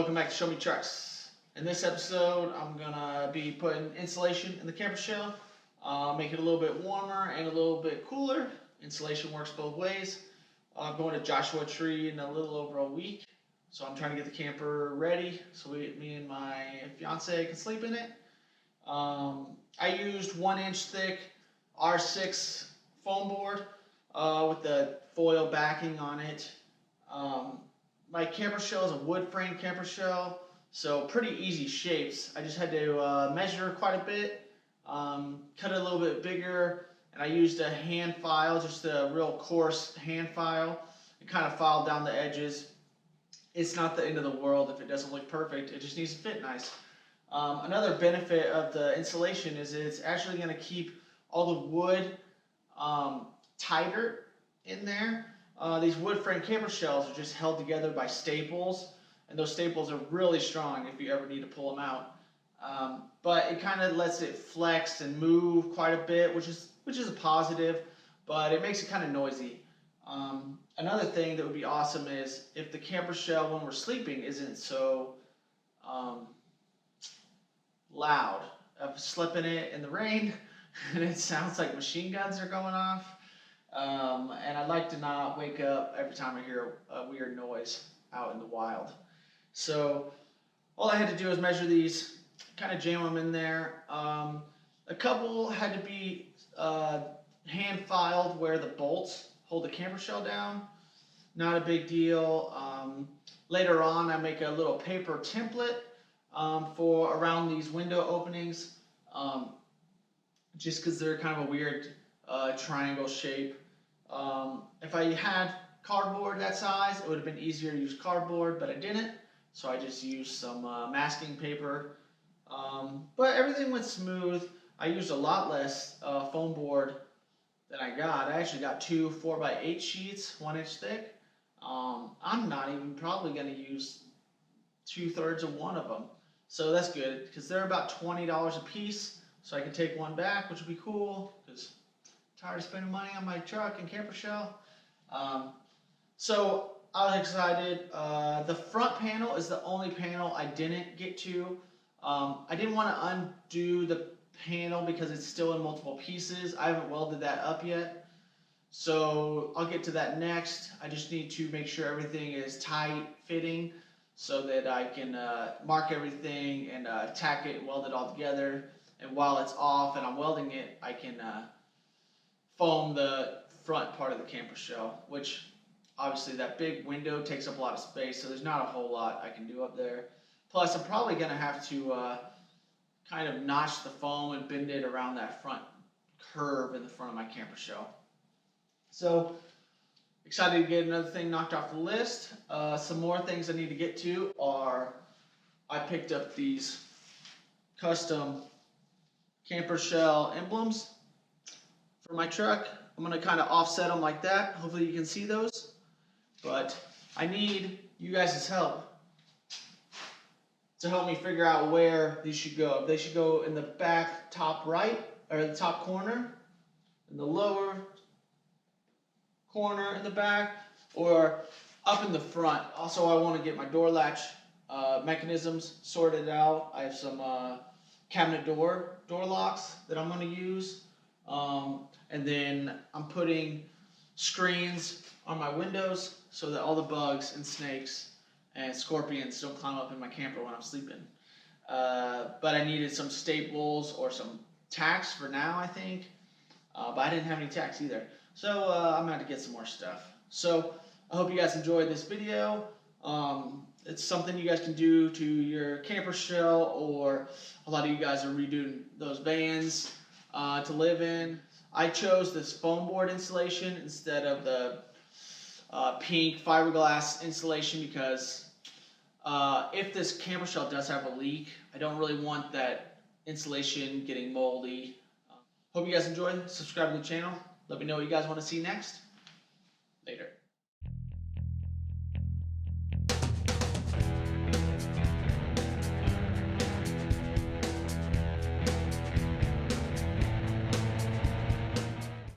Welcome back to Show Me Trucks. In this episode, I'm going to be putting insulation in the camper shell, make it a little bit warmer and a little bit cooler. Insulation works both ways. I'm going to Joshua Tree in a little over a week, so I'm trying to get the camper ready so me and my fiance can sleep in it. I used 1-inch thick R6 foam board with the foil backing on it. My camper shell is a wood frame camper shell, so pretty easy shapes. I just had to measure quite a bit, cut it a little bit bigger, and I used a hand file, just a real coarse hand file, and kind of filed down the edges. It's not the end of the world if it doesn't look perfect, it just needs to fit nice. Another benefit of the insulation is it's actually going to keep all the wood tighter in there. These wood frame camper shells are just held together by staples, and those staples are really strong if you ever need to pull them out. But it kind of lets it flex and move quite a bit, which is a positive, but it makes it kind of noisy. Another thing that would be awesome is if the camper shell when we're sleeping isn't so loud. I've slept in it in the rain and it sounds like machine guns are going off. And I'd like to not wake up every time I hear a weird noise out in the wild. So all I had to do is measure these, kind of jam them in there. A couple had to be hand filed where the bolts hold the camper shell down. Not a big deal. Later on I make a little paper template for around these window openings, just because they're kind of a weird triangle shape. If I had cardboard that size, it would have been easier to use cardboard, but I didn't, so I just used some masking paper. But everything went smooth. I used a lot less foam board than I got. I actually got two 4x8 sheets, 1-inch thick. I'm not even probably going to use 2/3 of one of them, so that's good because they're about $20 a piece. So I can take one back, which would be cool because I'm tired of spending money on my truck and camper shell. So I was excited. The front panel is the only panel I didn't get to. I didn't want to undo the panel because it's still in multiple pieces. I haven't welded that up yet, so I'll get to that next. I just need to make sure everything is tight fitting so that I can mark everything and tack it and weld it all together. And while it's off and I'm welding it, I can foam the front part of the camper shell, which obviously that big window takes up a lot of space, so there's not a whole lot I can do up there. Plus, I'm probably going to have to kind of notch the foam and bend it around that front curve in the front of my camper shell. So, excited to get another thing knocked off the list. Some more things I need to get to are, I picked up these custom camper shell emblems for my truck. I'm going to kind of offset them like that. Hopefully you can see those. But I need you guys' help to help me figure out where these should go. They should go in the back top right, or the top corner, in the lower corner in the back, or up in the front. Also, I want to get my door latch mechanisms sorted out. I have some cabinet door locks that I'm going to use. And then I'm putting screens on my windows so that all the bugs and snakes and scorpions don't climb up in my camper when I'm sleeping. But I needed some staples or some tacks for now, I think. But I didn't have any tacks either. So I'm going to have to get some more stuff. So I hope you guys enjoyed this video. It's something you guys can do to your camper shell, or a lot of you guys are redoing those vans to live in. I chose this foam board insulation instead of the pink fiberglass insulation because if this camper shell does have a leak, I don't really want that insulation getting moldy. Hope you guys enjoyed. Subscribe to the channel. Let me know what you guys want to see next.